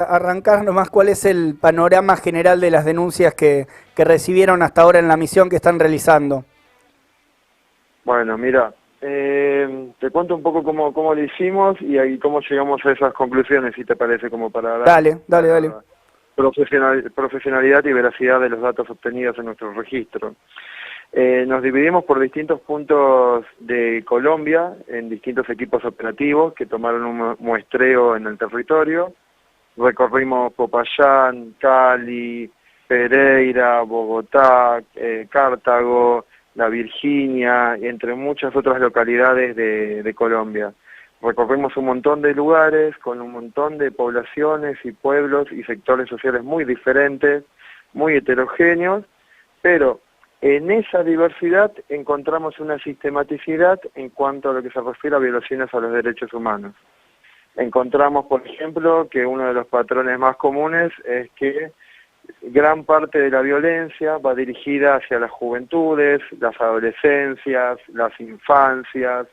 arrancar nomás, ¿cuál es el panorama general de las denuncias que recibieron hasta ahora en la misión que están realizando? Bueno, mira, te cuento un poco cómo lo hicimos y ahí cómo llegamos a esas conclusiones, si te parece, como para dar Dale, dale, dale. profesionalidad y veracidad de los datos obtenidos en nuestro registro. Nos dividimos por distintos puntos de Colombia, en distintos equipos operativos que tomaron un muestreo en el territorio. Recorrimos Popayán, Cali, Pereira, Bogotá, Cartago, La Virginia, entre muchas otras localidades de Colombia. Recorrimos un montón de lugares con un montón de poblaciones y pueblos y sectores sociales muy diferentes, muy heterogéneos, pero en esa diversidad encontramos una sistematicidad en cuanto a lo que se refiere a violaciones a los derechos humanos. Encontramos, por ejemplo, que uno de los patrones más comunes es que gran parte de la violencia va dirigida hacia las juventudes, las adolescencias, las infancias,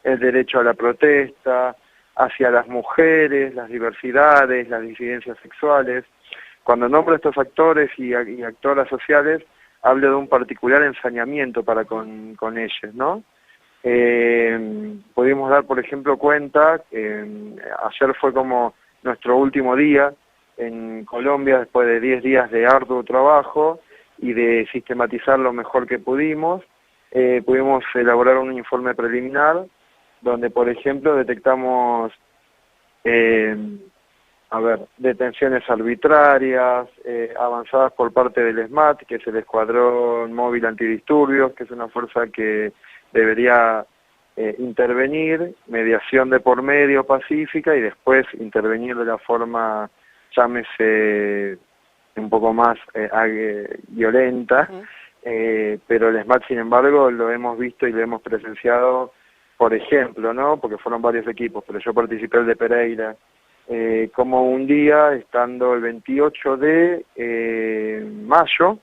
el derecho a la protesta, hacia las mujeres, las diversidades, las disidencias sexuales. Cuando nombro estos actores y actoras sociales, hablo de un particular ensañamiento para con ellos, ¿no? Pudimos dar, por ejemplo, cuenta, ayer fue como nuestro último día en Colombia, después de 10 días de arduo trabajo y de sistematizar lo mejor que pudimos elaborar un informe preliminar, donde, por ejemplo, detectamos detenciones arbitrarias, avanzadas por parte del ESMAD, que es el Escuadrón Móvil Antidisturbios, que es una fuerza que debería intervenir, mediación de por medio pacífica y después intervenir de la forma, llámese, un poco más violenta, pero el ESMAD, sin embargo, lo hemos visto y lo hemos presenciado, por ejemplo, ¿no? Porque fueron varios equipos, pero yo participé el de Pereira, como un día, estando el 28 de mayo,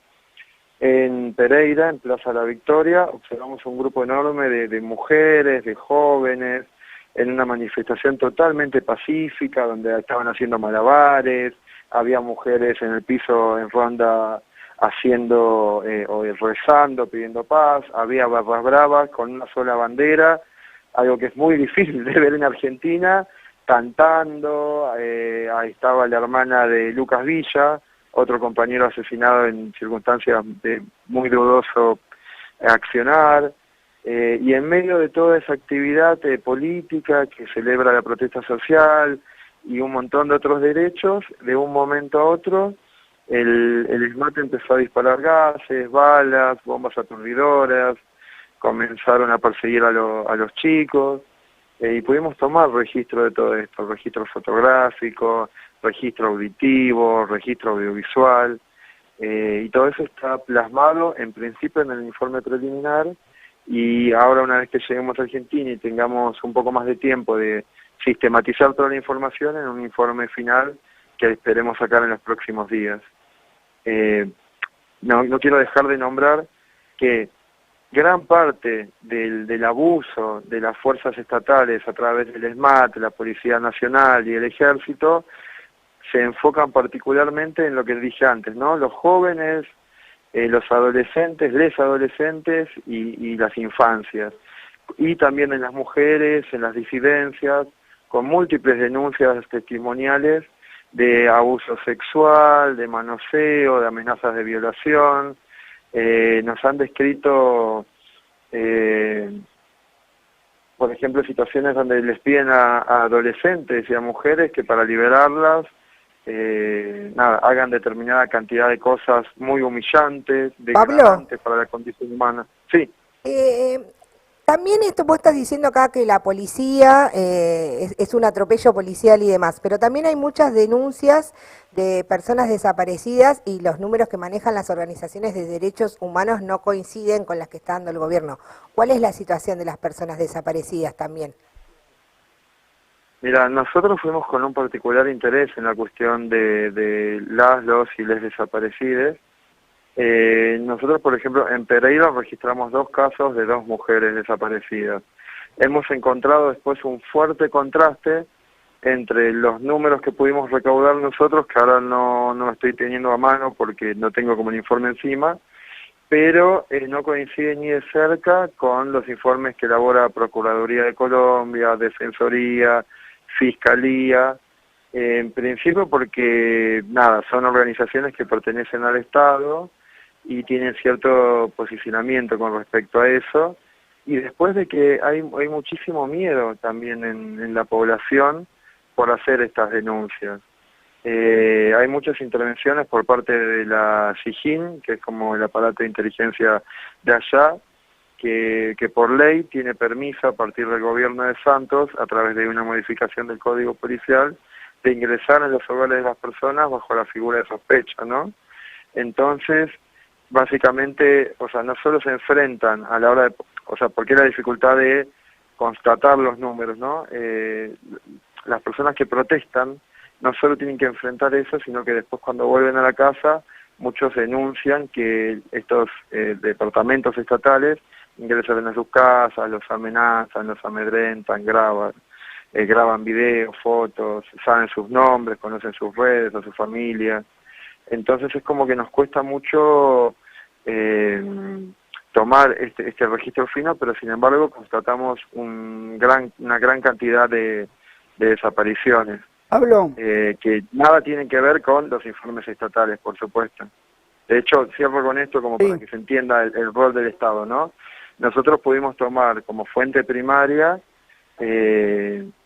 en Pereira, en Plaza La Victoria, observamos un grupo enorme de mujeres, de jóvenes, en una manifestación totalmente pacífica, donde estaban haciendo malabares, había mujeres en el piso en ronda haciendo o rezando, pidiendo paz, había barras bravas con una sola bandera, algo que es muy difícil de ver en Argentina, cantando. Ahí estaba la hermana de Lucas Villa, otro compañero asesinado en circunstancias de muy dudoso accionar, y en medio de toda esa actividad política que celebra la protesta social y un montón de otros derechos, de un momento a otro, el ESMAD empezó a disparar gases, balas, bombas aturdidoras, comenzaron a perseguir a los chicos, y pudimos tomar registro de todo esto, registro fotográfico, registro auditivo, registro audiovisual, y todo eso está plasmado en principio en el informe preliminar, y ahora, una vez que lleguemos a Argentina y tengamos un poco más de tiempo de sistematizar toda la información en un informe final que esperemos sacar en los próximos días. No quiero dejar de nombrar que gran parte del abuso de las fuerzas estatales a través del ESMAD, la Policía Nacional y el Ejército se enfocan particularmente en lo que dije antes, ¿no? Los jóvenes, los adolescentes, les adolescentes y las infancias. Y también en las mujeres, en las disidencias, con múltiples denuncias testimoniales de abuso sexual, de manoseo, de amenazas de violación. Nos han descrito, por ejemplo, situaciones donde les piden a adolescentes y a mujeres que para liberarlas hagan determinada cantidad de cosas muy humillantes, Pablo, degradantes para la condición humana. Sí. eh, también esto vos estás diciendo acá que la policía es un atropello policial y demás, pero también hay muchas denuncias de personas desaparecidas y los números que manejan las organizaciones de derechos humanos no coinciden con las que está dando el gobierno. ¿Cuál es la situación de las personas desaparecidas también? Mira, nosotros fuimos con un particular interés en la cuestión de los y les desaparecidos. Nosotros, por ejemplo, en Pereira registramos 2 casos de 2 mujeres desaparecidas. Hemos encontrado después un fuerte contraste entre los números que pudimos recaudar nosotros, que ahora no estoy teniendo a mano porque no tengo como el informe encima, pero no coincide ni de cerca con los informes que elabora Procuraduría de Colombia, Defensoría, Fiscalía, en principio porque, nada, son organizaciones que pertenecen al Estado y tienen cierto posicionamiento con respecto a eso, y después de que hay muchísimo miedo también en la población por hacer estas denuncias. Hay muchas intervenciones por parte de la SIJIN, que es como el aparato de inteligencia de allá, que por ley tiene permiso a partir del gobierno de Santos, a través de una modificación del Código Policial, de ingresar en los hogares de las personas bajo la figura de sospecha, ¿no? Entonces, básicamente, o sea, no solo se enfrentan a la hora de, o sea, porque la dificultad de constatar los números, ¿no? Las personas que protestan no solo tienen que enfrentar eso, sino que después cuando vuelven a la casa, muchos denuncian que estos departamentos estatales ingresan a sus casas, los amenazan, los amedrentan, graban videos, fotos, saben sus nombres, conocen sus redes, a su familia. Entonces es como que nos cuesta mucho tomar este registro fino, pero sin embargo constatamos una gran cantidad de desapariciones. Hablo. Que nada tienen que ver con los informes estatales, por supuesto. De hecho, cierro con esto como para que se entienda el rol del Estado, ¿no? Nosotros pudimos tomar como fuente primaria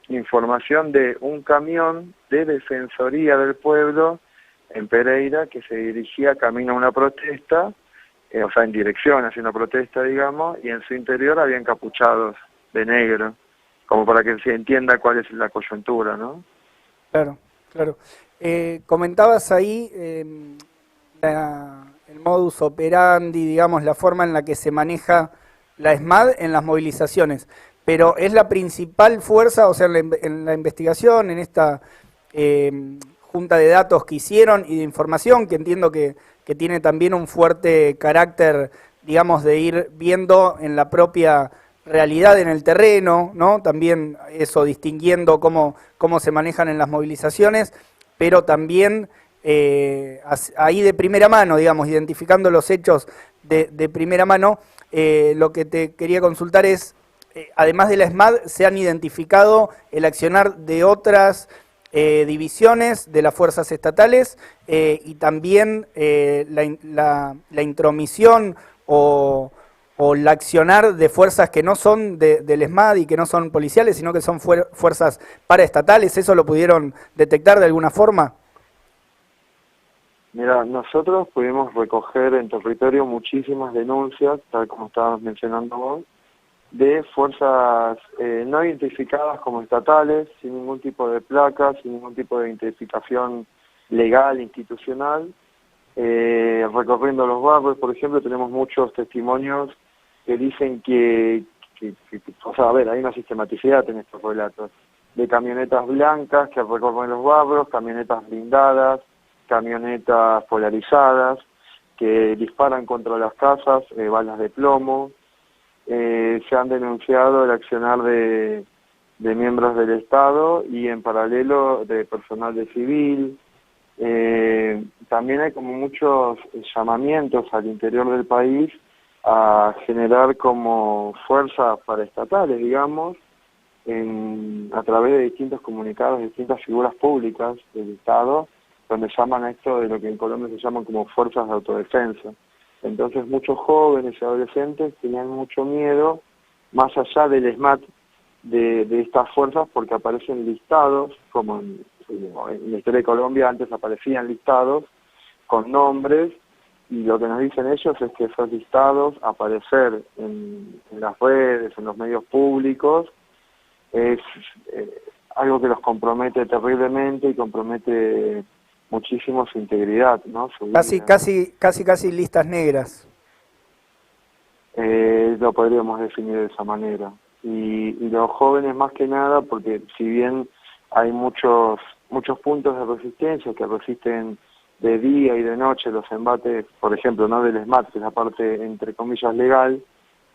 información de un camión de Defensoría del Pueblo en Pereira que se dirigía camino a una protesta, o sea, en dirección hacia una protesta, digamos, y en su interior había encapuchados de negro, como para que se entienda cuál es la coyuntura, ¿no? Claro, claro. Comentabas ahí el modus operandi, digamos, la forma en la que se maneja la ESMAD en las movilizaciones, pero es la principal fuerza, o sea, en la investigación, en esta junta de datos que hicieron y de información, que entiendo que tiene también un fuerte carácter, digamos, de ir viendo en la propia realidad en el terreno, ¿no? También eso, distinguiendo cómo se manejan en las movilizaciones, pero también ahí de primera mano, digamos, identificando los hechos de primera mano. Lo que te quería consultar es, además de la ESMAD, ¿se han identificado el accionar de otras divisiones de las fuerzas estatales y también la intromisión o el accionar de fuerzas que no son del ESMAD y que no son policiales, sino que son fuerzas paraestatales? ¿Eso lo pudieron detectar de alguna forma? Mira, nosotros pudimos recoger en territorio muchísimas denuncias, tal como estabas mencionando vos, de fuerzas no identificadas como estatales, sin ningún tipo de placa, sin ningún tipo de identificación legal, institucional. Recorriendo los barrios, por ejemplo, tenemos muchos testimonios que dicen que, o sea, a ver, hay una sistematicidad en estos relatos, de camionetas blancas que recorren los barrios, camionetas blindadas, camionetas polarizadas, que disparan contra las casas, balas de plomo. Se han denunciado el accionar de miembros del Estado y en paralelo de personal de civil. También hay como muchos llamamientos al interior del país a generar como fuerzas paraestatales, digamos, a través de distintos comunicados, distintas figuras públicas del Estado, donde llaman a esto de lo que en Colombia se llaman como fuerzas de autodefensa. Entonces muchos jóvenes y adolescentes tenían mucho miedo, más allá del ESMAD, de estas fuerzas, porque aparecen listados, como en la historia de Colombia antes aparecían listados con nombres, y lo que nos dicen ellos es que esos listados, aparecer en las redes, en los medios públicos, es algo que los compromete terriblemente y compromete muchísimo su integridad, ¿no? Su Casi listas negras. Lo podríamos definir de esa manera. Y los jóvenes más que nada, porque si bien hay muchos puntos de resistencia que resisten de día y de noche los embates, por ejemplo, no del ESMAD, que es la parte entre comillas legal,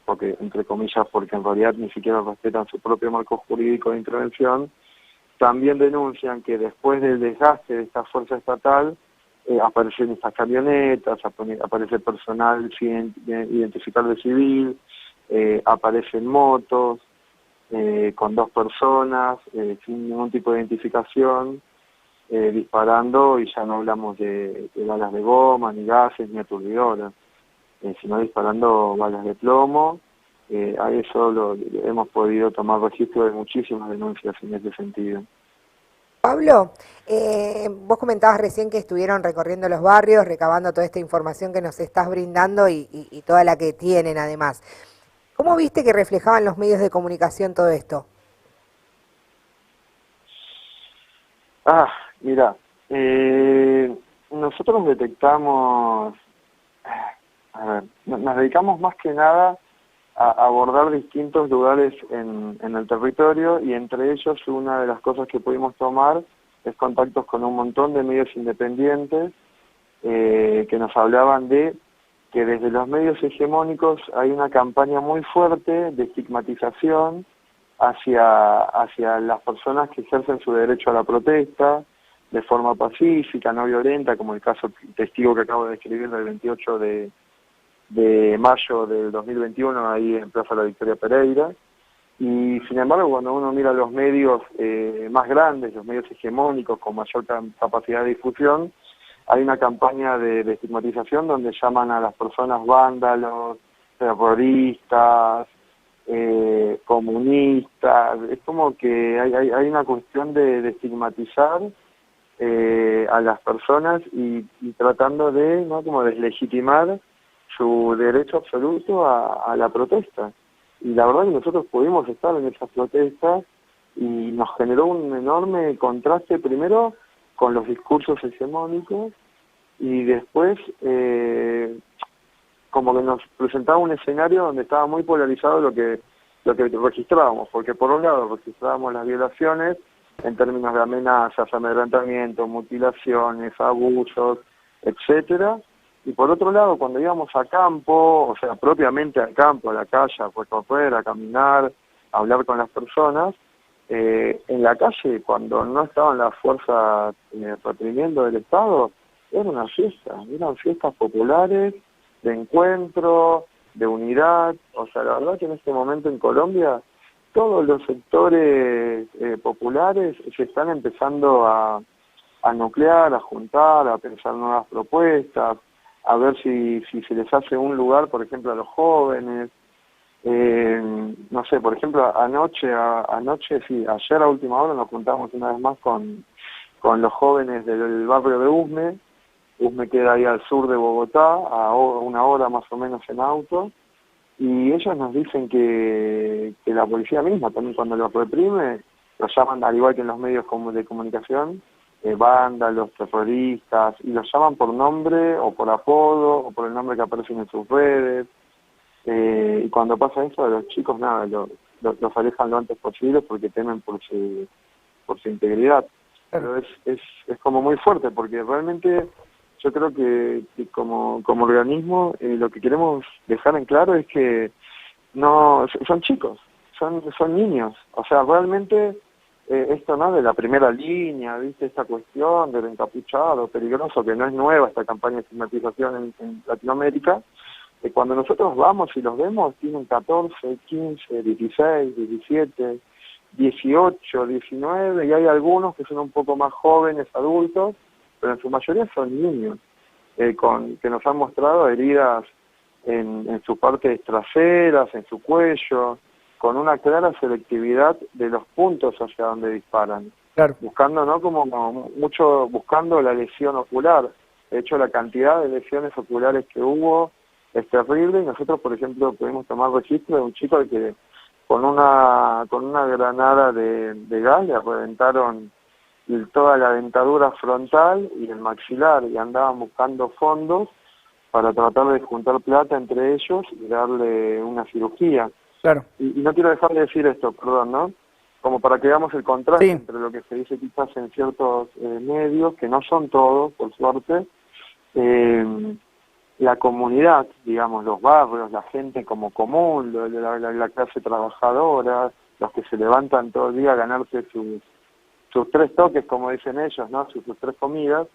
porque entre comillas porque en realidad ni siquiera respetan su propio marco jurídico de intervención, también denuncian que después del desgaste de esta fuerza estatal, aparecen estas camionetas, aparece personal sin identificar de civil, aparecen motos con 2 personas sin ningún tipo de identificación, disparando, y ya no hablamos de balas de goma, ni gases, ni aturdidoras, sino disparando balas de plomo. A eso hemos podido tomar registro de muchísimas denuncias en ese sentido. Pablo, vos comentabas recién que estuvieron recorriendo los barrios, recabando toda esta información que nos estás brindando y toda la que tienen además. ¿Cómo viste que reflejaban los medios de comunicación todo esto? Mira, nosotros detectamos, nos dedicamos más que nada a abordar distintos lugares en el territorio, y entre ellos una de las cosas que pudimos tomar es contactos con un montón de medios independientes que nos hablaban de que desde los medios hegemónicos hay una campaña muy fuerte de estigmatización hacia las personas que ejercen su derecho a la protesta de forma pacífica, no violenta, como el caso testigo que acabo de describir del 28 de mayo del 2021 ahí en Plaza La Victoria Pereira. Y sin embargo, cuando uno mira los medios más grandes, los medios hegemónicos con mayor capacidad de difusión, hay una campaña de estigmatización donde llaman a las personas vándalos, terroristas, comunistas. Es como que hay una cuestión de estigmatizar a las personas y tratando de, ¿no?, como deslegitimar su derecho absoluto a la protesta. Y la verdad que nosotros pudimos estar en esas protestas y nos generó un enorme contraste, primero con los discursos hegemónicos, y después como que nos presentaba un escenario donde estaba muy polarizado lo que registrábamos, porque por un lado registrábamos las violaciones en términos de amenazas, amedrentamiento, mutilaciones, abusos, etcétera. Y por otro lado, cuando íbamos a campo, o sea, propiamente al campo, a la calle, a recorrer, a caminar, a hablar con las personas, en la calle, cuando no estaban las fuerzas reprimiendo del Estado, eran fiestas populares, de encuentro, de unidad. O sea, la verdad que en este momento en Colombia, todos los sectores populares se están empezando a nuclear, a juntar, a pensar nuevas propuestas, a ver si se les hace un lugar, por ejemplo, a los jóvenes. No sé, por ejemplo, ayer a última hora nos juntamos una vez más con los jóvenes del barrio de Usme. Usme queda ahí al sur de Bogotá, a 1 hora más o menos en auto, y ellos nos dicen que la policía misma, también cuando los reprime, los llaman, al igual que en los medios de comunicación, vándalos, terroristas, y los llaman por nombre o por apodo o por el nombre que aparece en sus redes. Y cuando pasa eso, los chicos nada, los alejan lo antes posible porque temen por su integridad. Pero es como muy fuerte, porque realmente yo creo que como organismo lo que queremos dejar en claro es que no son chicos, son niños. O sea, realmente esto no de la primera línea, ¿viste? Esta cuestión del encapuchado peligroso, que no es nueva esta campaña de estigmatización en Latinoamérica. Cuando nosotros vamos y los vemos, tienen 14, 15, 16, 17, 18, 19, y hay algunos que son un poco más jóvenes, adultos, pero en su mayoría son niños, que nos han mostrado heridas en sus partes traseras, en su cuello, con una clara selectividad de los puntos hacia donde disparan. Claro. Buscando, ¿no?, como mucho buscando la lesión ocular. De hecho, la cantidad de lesiones oculares que hubo es terrible, y nosotros, por ejemplo, pudimos tomar registro de un chico que con una granada de gas le reventaron toda la dentadura frontal y el maxilar, y andaban buscando fondos para tratar de juntar plata entre ellos y darle una cirugía. Claro. Y no quiero dejar de decir esto, perdón, ¿no? Como para que veamos el contraste entre lo que se dice quizás en ciertos medios, que no son todos, por suerte, la comunidad, digamos, los barrios, la gente como común, la clase trabajadora, los que se levantan todo el día a ganarse sus 3 toques, como dicen ellos, ¿no? Sus 3 comidas,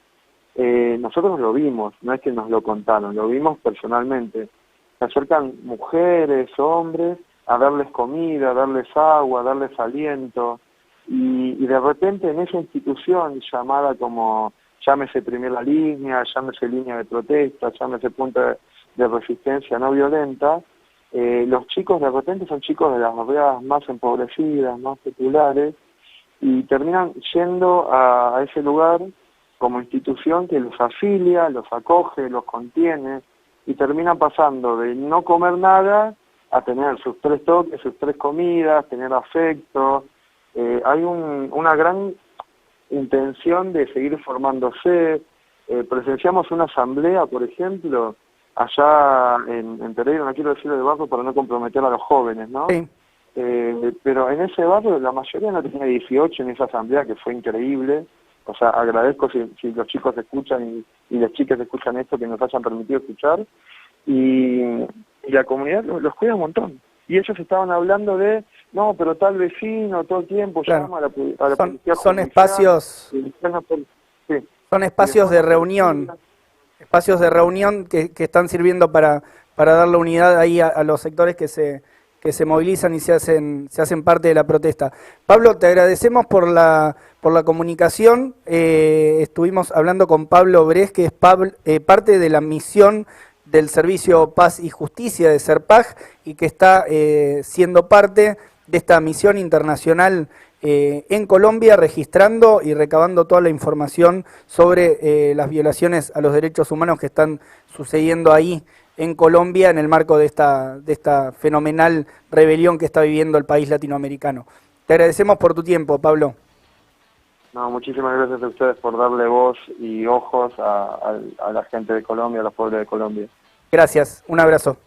nosotros lo vimos, no es que nos lo contaron, lo vimos personalmente. Se acercan mujeres, hombres, a darles comida, a darles agua, a darles aliento, y de repente en esa institución llamada como, llámese primera línea, llámese línea de protesta, llámese punto de resistencia no violenta, los chicos de repente son chicos de las barriadas más empobrecidas, más populares, y terminan yendo a ese lugar como institución que los afilia, los acoge, los contiene, y terminan pasando de no comer nada a tener sus 3 toques, sus 3 comidas, tener afecto. Hay una gran intención de seguir formándose. Presenciamos una asamblea, por ejemplo, allá en Pereira, no quiero decirlo de barrio para no comprometer a los jóvenes, ¿no? Sí. Pero en ese barrio la mayoría no tenía 18 en esa asamblea, que fue increíble. O sea, agradezco si los chicos escuchan y las chicas escuchan esto, que nos hayan permitido escuchar. Y la comunidad los cuida un montón. Y ellos estaban hablando de, no, pero tal vecino todo el tiempo llama a la policía judicial. Son espacios, sí. son espacios de reunión. Espacios de reunión que están sirviendo para darle unidad ahí a los sectores que se movilizan y se hacen parte de la protesta. Pablo, te agradecemos por la comunicación. Estuvimos hablando con Pablo Bres, que es parte de la misión del Servicio Paz y Justicia de SERPAJ y que está siendo parte de esta misión internacional en Colombia, registrando y recabando toda la información sobre las violaciones a los derechos humanos que están sucediendo ahí en Colombia en el marco de esta fenomenal rebelión que está viviendo el país latinoamericano. Te agradecemos por tu tiempo, Pablo. No, muchísimas gracias a ustedes por darle voz y ojos a la gente de Colombia, a los pueblos de Colombia. Gracias, un abrazo.